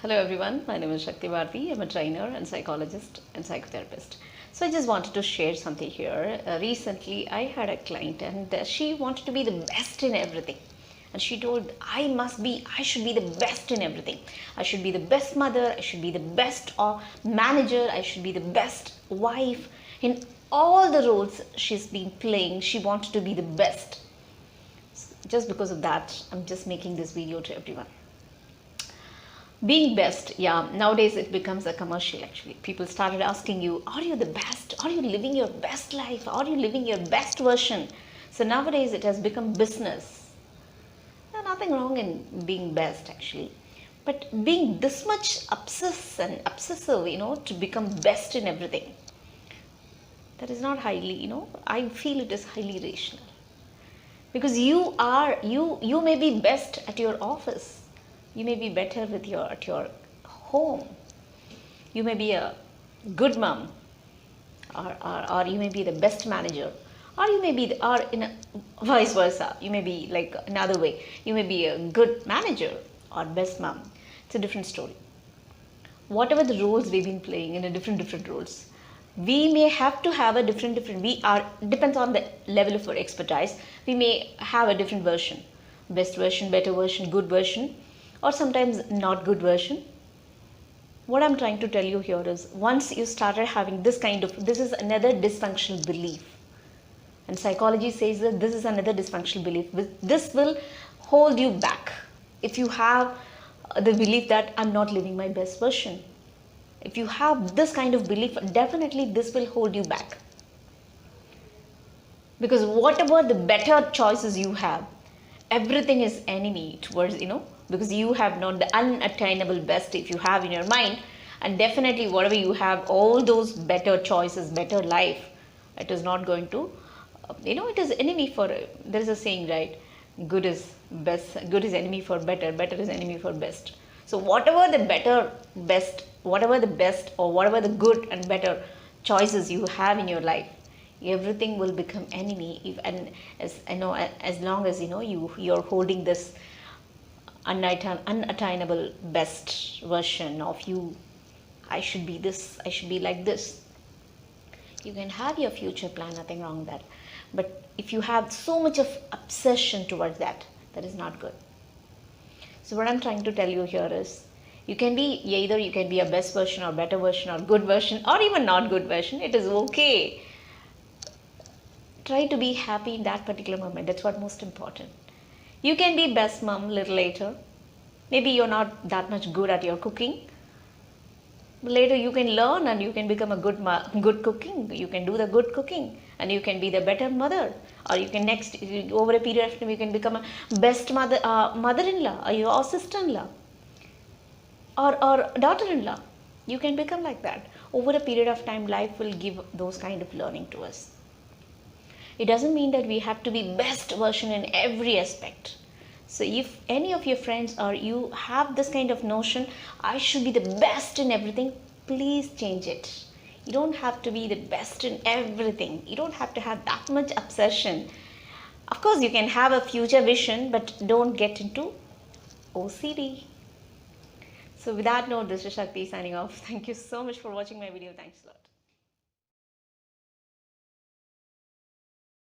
Hello everyone, my name is Shakti Bharti. I'm a trainer and psychologist and psychotherapist. So I just wanted to share something here. Recently I had a client and she wanted to be the best in everything. And she told, I should be the best in everything. I should be the best mother, I should be the best manager, I should be the best wife. In all the roles she's been playing, she wanted to be the best. Just because of that, I'm just making this video to everyone. Being best, yeah, nowadays it becomes a commercial actually. People started asking you, are you the best? Are you living your best life? Are you living your best version? So nowadays it has become business. There's nothing wrong in being best actually. But being this much obsessive, to become best in everything, that is not highly, I feel it is highly rational. Because you may be best at your office. You may be better at your home. You may be a good mom, or you may be the best manager, or you may be or in a, vice versa. You may be like another way. You may be a good manager or best mom. It's a different story. Whatever the roles we've been playing in a different roles, we may have to have a different we are depends on the level of our expertise. We may have a different version, best version, better version, good version, or sometimes not good version. What I'm trying to tell you here is, once you started having this is another dysfunctional belief, and psychology says that this is another dysfunctional belief. This will hold you back. If you have the belief that I'm not living my best version, if you have this kind of belief, definitely this will hold you back. Because whatever the better choices you have, everything is enemy towards, because you have not the unattainable best if you have in your mind. And definitely whatever you have, all those better choices, better life, it is not going to, it is enemy for, there is a saying, right? Good is enemy for better, better is enemy for best. So whatever the better, best, whatever the best or whatever the good and better choices you have in your life, everything will become enemy. And as long as you're holding this unattainable best version of you, I should be this, I should be like this. You can have your future plan, nothing wrong with that. But if you have so much of obsession towards that, that is not good. So what I'm trying to tell you here is, you can be either you can be a best version or better version or good version or even not good version. It is okay. Try to be happy in that particular moment. That's what most important. You can be best mom little later. Maybe you're not that much good at your cooking. But later you can learn and you can become a good cooking. You can do the good cooking and you can be the better mother. Or you can over a period of time, you can become a best mother-in-law or sister-in-law or daughter-in-law. You can become like that. Over a period of time, life will give those kind of learning to us. It doesn't mean that we have to be best version in every aspect. So if any of your friends or you have this kind of notion, I should be the best in everything, please change it. You don't have to be the best in everything. You don't have to have that much obsession. Of course, you can have a future vision, but don't get into OCD. So with that note, this is Shakti signing off. Thank you so much for watching my video. Thanks a lot.